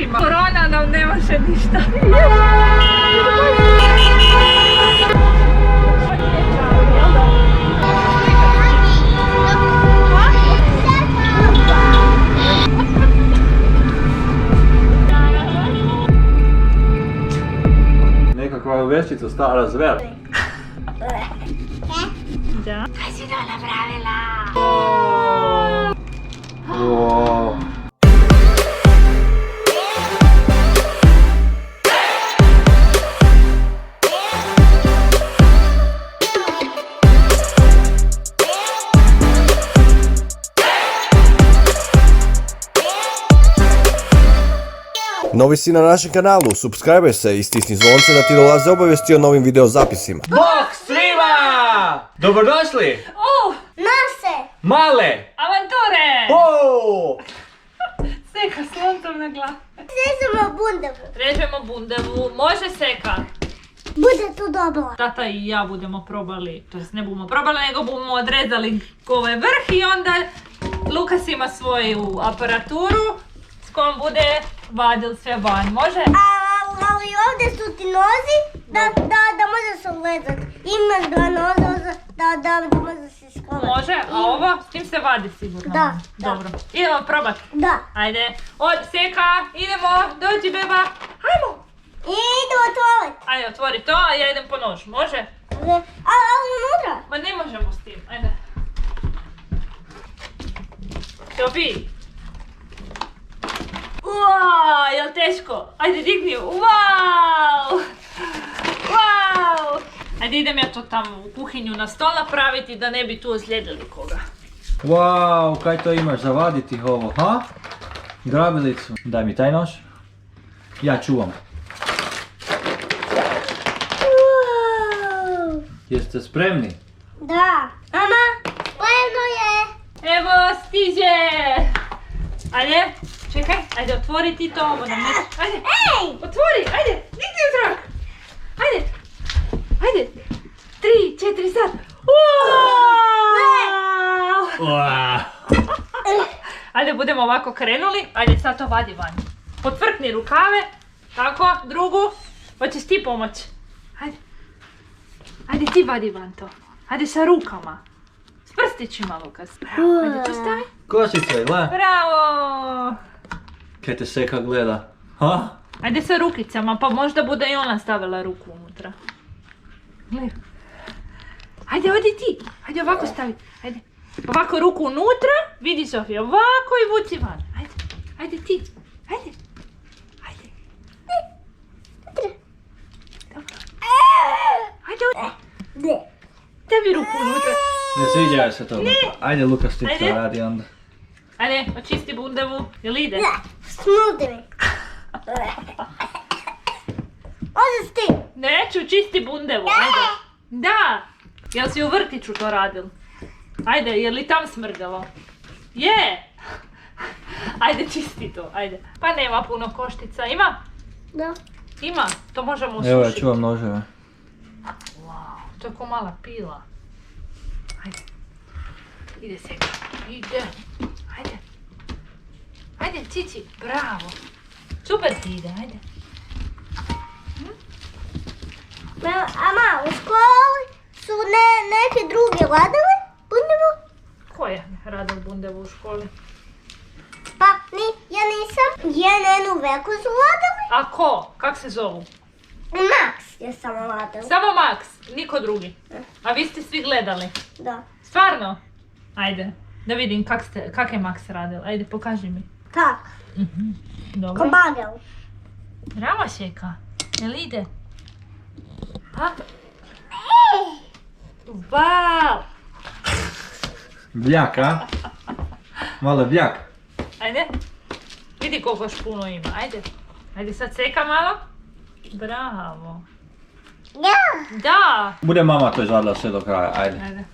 nosimo. Korona nam ne može ništa. Nekakva veštica stara zver. Da. Kaj si to napravila? Wow. Novi si na našem kanalu, subscribe se i stisni zvonce da ti dolaze obavijesti o novim video zapisima. Bok svima! Dobrodošli! Nase! Male! Avanture! Seka s loncom na glavu. Srećemo bundevu. Režemo bundevu. Može seka. Bude to dobro. Tata i ja budemo probali, to jest ne budemo probali, nego budemo odrezali ovaj vrh i onda Lukas ima svoju aparaturu s kojom bude vadil sve van. Može? Ali ovdje su ti nozi da može se ulezat. Imaš dva noza da može se skovati. Može, a ovo s tim se vadi sigurno. Da. Dobro. Idemo probat. Da. Ajde. Od seka, idemo, dođi beba. Hajmo. Idemo toalet. Ajde, otvori to, a ja idem po nož. Može? Ali unutra. Ma ne možemo s tim, ajde. Topi. Uau, jel teško? Ajde, digni. Uau! Uau! Ajde, idem ja to tamo u kuhinju na stol napraviti da ne bi tu ozlijedili koga. Wow, kaj to imaš za vaditi ovo, ha? Grabilicu. Daj mi taj nož. Ja čuvam. Jeste spremni? Da. Mama, spremno je. Evo, stiže! Ajde, čekaj, ajde, otvori ti to, ovo nam neće. Ajde, Ej! otvori, ajde, digni u zrak. Ajde, ajde, 3, 4, sad. Uaaaa! Ajde, budemo ovako krenuli, ajde, sad to vadi van. Potvrkni rukave, tako, drugu, hoćeš ti pomoć. Ajde, ajde ti vadi van to. Ajde sa rukama. S prstićima, Lukas. Bravo, ajde tu stavi. Kosice, gle. Bravo! Kaj te seka gleda, ha? Ajde sa rukicama, pa možda bude i ona stavila ruku unutra. Gle. Ajde, odi ti. Ajde, ovako stavi. Ajde. Ovako ruku unutra, vidi Sofija, ovako i vuci van. Ajde, ajde ti. Ajde. Ajde. Dobro. Ajde, odi. Stavi ruku unutra. Ne sviđa se to. Ajde Lukas ti to Ajde. radi onda. Ajde, očisti bundevu. Jel ide? Snuti mi. Možeš ti. Neću, čisti bundevu, ajde. Da! Jel si u vrtiću to radil? Ajde, je li tam smrdelo? Je! Ajde, čisti to, ajde. Pa nema puno koštica, ima? Da. Ima, to možemo usušiti. Evo ja čuvam noževe. Wow, to je ko mala pila. Ajde. Ide seka, ide. Ajde. Ajde, cici, bravo. Super ti ide, ajde. Ama, u školi su neke druge radile bundevu? Ko je radil bundevu u školi? Pa, ja nisam. Jednu veku su radili. A ko? Kak se zovu? Max je samo radila. Samo Max, niko drugi. A vi ste svi gledali? Da. Stvarno? Ajde, da vidim kak je Max radil. Ajde, pokaži mi. Tak, Dobro. ko bagel. Bravo, Šeka. Jel ide? Ha? Wow! Bljak, a? Malo bljak. Ajde. Vidi koliko špuno ima. Ajde. Ajde, sad seka malo. Bravo. Ja. Da! Bude mama to izvadila sve do kraja, ajde. Ajde.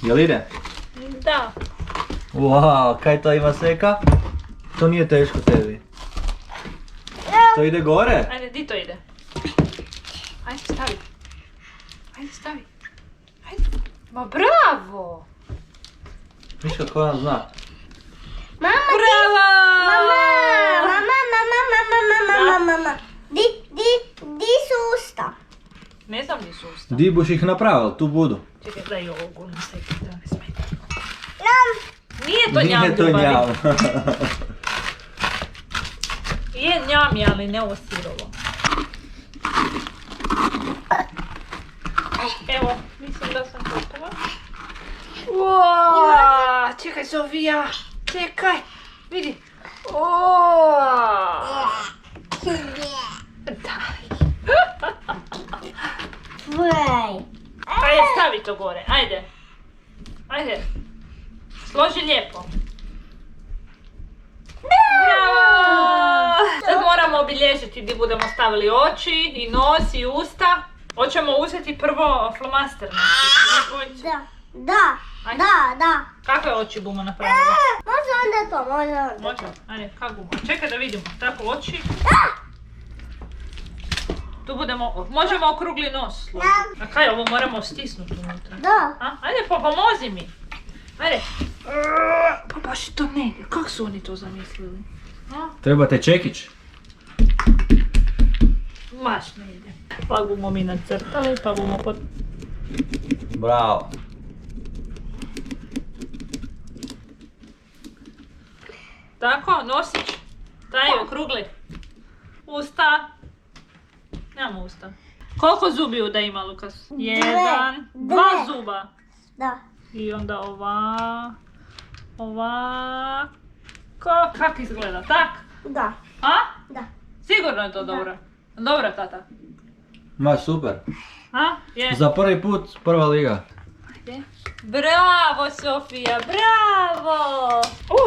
Jel ide? Da. Wow, kaj to ima seka? To nije teško tebi. To ide gore? Ajde, di to ide? Ajde, stavi. Ajde, stavi. Ajde. Ma bravo! Viš kako ona zna. Mama, Bravo! mama, mama, mama, mama, Di buš ih napravil, tu budu. Čekaj, daj ovo gurnu sebi, da ne smeta. Nam. Nije to njam, Nije to ljubavi. njam. Je njami, ali ne ovo sirovo. Evo, mislim da sam gotova. Uaaaa, čekaj Sofija, čekaj, vidi. Oooo. Daj. Fraj. Ajde, stavi to gore, ajde. Ajde. Složi lijepo. Bravo! Sad moramo obilježiti gdje budemo stavili oči i nos i usta. Hoćemo uzeti prvo flomaster. Da. Ajde. Da. Kakve oči bomo napravili? Može onda to, može onda. Može? Ajde, kako bomo? Čekaj da vidimo. Tako oči. Tu budemo, možemo okrugli nos složiti. A kaj, ovo moramo stisnuti unutra? Da. A? Ajde, pa pomozi mi. Ajde. Pa baš i to ne ide. Kako su oni to zamislili? A? Trebate čekić. Baš ne ide. Pa bomo mi nacrtali, pa bomo pod... Bravo. Tako, nosić. Taj okrugli. Usta. Nemamo usta. Koliko zubiju da ima, Lukas? Jedan, dva zuba. Da. I onda ovako. Kako izgleda, tak? Da. A? Da. Sigurno je to dobro. Dobro, tata. Ma super. A? Je. Za prvi put prva liga. Ajde. Bravo, Sofija, bravo!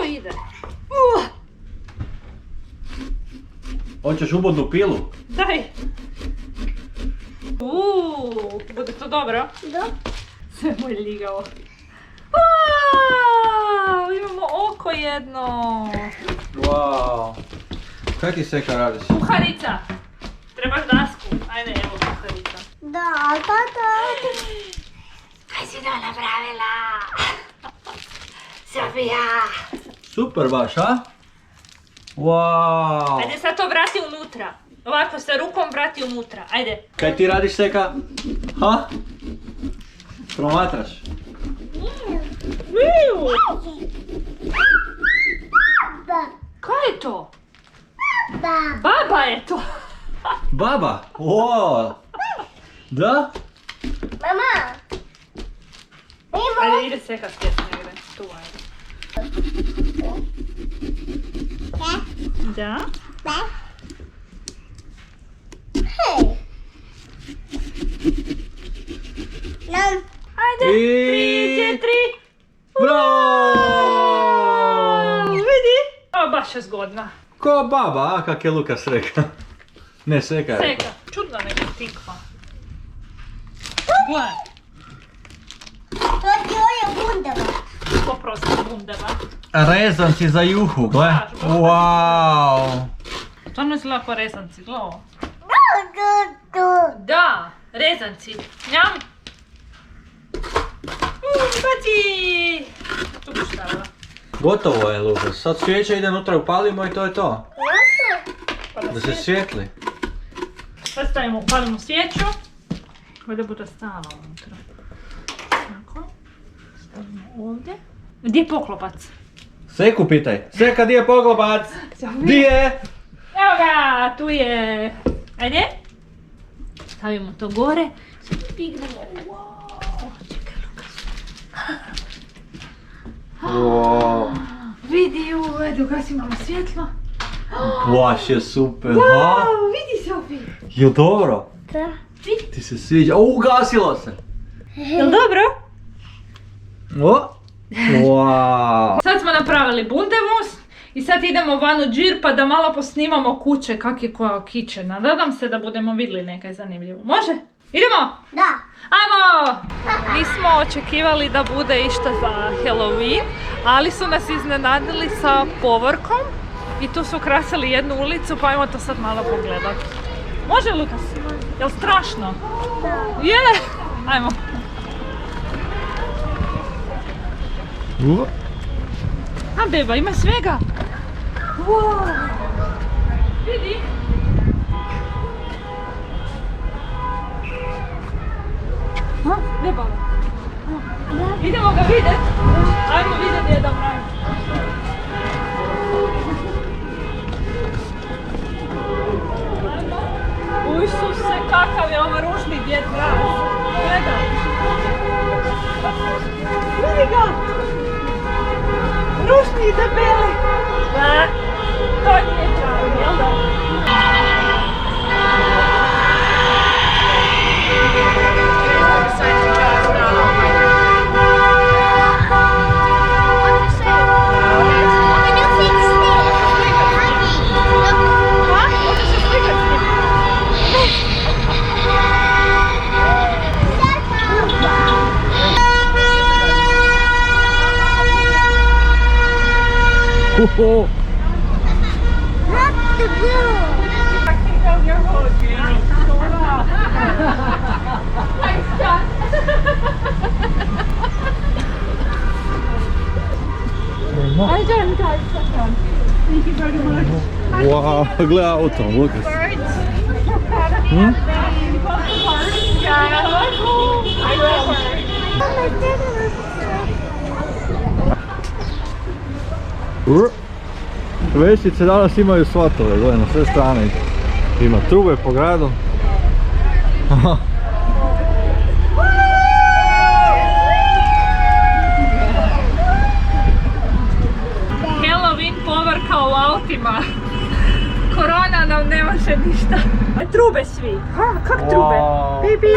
Ide. Hoćeš ubodnu pilu? Daj. Bude to dobro? Da. Sve moj ligao. Imamo oko jedno. Wow. Kaj ti Seka radiš? Kuharica. Trebaš dasku. Ajde, evo kuharica. Da, tata. Kaj si to napravila? Sofija. Super baš, a? Wow. Ajde sad to vrati unutra. Ovako sa rukom vrati unutra. Ajde. Kaj ti radiš Seka? Ha? Promatraš? Da. Kaj je to? Da. Baba je to. Baba? O. Da? Mama. Ajde, ide Seka spjet negdje. Tu, ajde. Da? Da. Hej. Nam. Ajde, I- 3, 4. Bravo! Vidi? O, baš je zgodna. Ko baba, a kak je Lukas rekao? Ne, Seka je rekao. Seka, čudna neka tikva. Gledaj, To ti je bundeva. poprosti bundeva. Rezanci za juhu, gle. Wow. Stvarno izgleda kao rezanci, gledaj ovo. Da. Da, rezanci. Njam. Baci! Tu bi stavila. Gotovo je, Lukas. Sad svijeća ide unutra, upalimo i to je to. Pa Da se svijetli. Sad stavimo, palimo svijeću. Ovdje bude stala unutra. Tako. Stavimo ovdje. Gdje je poklopac? Seku pitaj. Seka, di je poklopac? Di je? Evo ga, tu je. Ajde. Stavimo to gore. Sad pignemo. Wow. Čekaj, Lukas. Wow. Vidi, evo ga, imamo svjetlo. Baš je super, ha? Wow, vidi Sofi. Je dobro? Da. Ti se sviđa. O, ugasilo se. Jel dobro? O. Wow. Sad smo napravili bundevus i sad idemo van u džir pa da malo posnimamo kuće kak je koja kiće. Nadam se da budemo vidjeli nekaj zanimljivo. Može? Idemo? Da. Ajmo! Nismo očekivali da bude išta za Halloween, ali su nas iznenadili sa povorkom i tu su krasili jednu ulicu pa ajmo to sad malo pogledat. Može, Lukas? Jel strašno? Da. Je! Ajmo. A beba, ima svega. Wow. Vidi. debeli. To nije Charlie, jel da? Uhu. Not the blue. Wow, gle auto, Lukas. Veštice danas imaju svatove, gledaj na sve strane. Ima trube po gradu. Halloween povorka u autima. Korona nam ne može ništa. Trube svi. Kak trube? Wow. Baby.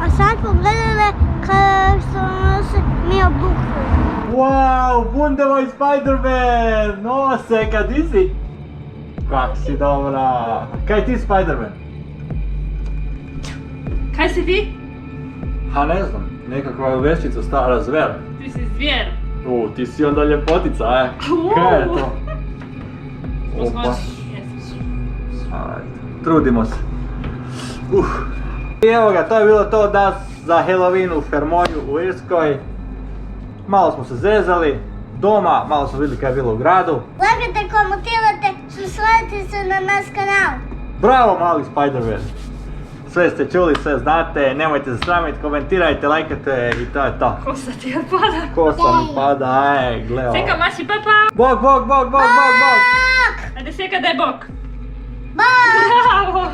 A sad pogledajte kako se nose mi obukli. Wow, Bundeva i Spider-Man! Noseka, di si? Kak si dobra! Kaj ti Spider-Man? Kaj si ti? Ha ne znam, nekakva veščica stara zver. Ti si zvijer. Ti si onda ljepotica, Kaj je to? Opa. Ajde, trudimo se. I evo ga, to je bilo to da za Halloween u Fermoju u Irskoj. Malo smo se zezali, doma, malo smo vidjeli kaj je bilo u gradu. Lagajte, komentirajte, subscribe se na naš kanal. Bravo mali Spider-Man! Sve ste čuli, sve znate, nemojte se sramiti, komentirajte, lajkajte i to je to. Kosa ti odpada. Kosa mi pada, gle. Seka maši papa. Bok, bok, bok, bok, bok, bok! Ajde Seka daj bok. Bye! Bravo.